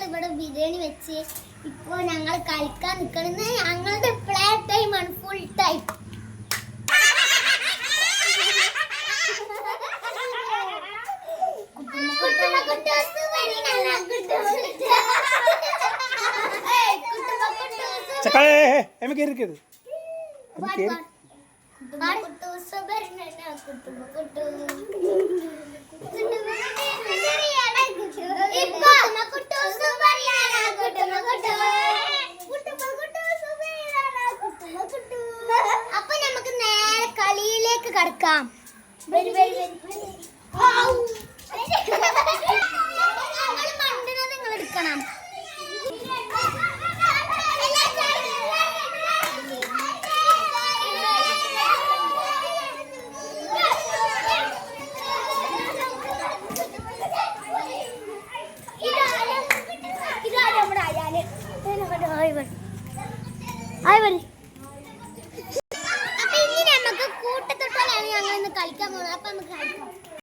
ഇവിടെ ബിരിയാണി വെച്ച് ഇപ്പോൾ ഞങ്ങൾ കളിക്കാൻ നിൽക്കുന്നത് ഞങ്ങളുടെ പ്ലേ ടൈമാണ് ഫുൾ ടൈം. അപ്പൊ നമുക്ക് നേരെ കളിയിലേക്ക് കടക്കാം. മണ്ണിനെ നിങ്ങൾ എടുക്കണം. അപ്പൊ ഇനി നമുക്ക് കൂട്ടത്തൊട്ടാലാണ് ഞങ്ങൾ ഇന്ന് കളിക്കാൻ പോകുന്നത്. അപ്പൊ നമുക്ക് കളിക്കാം.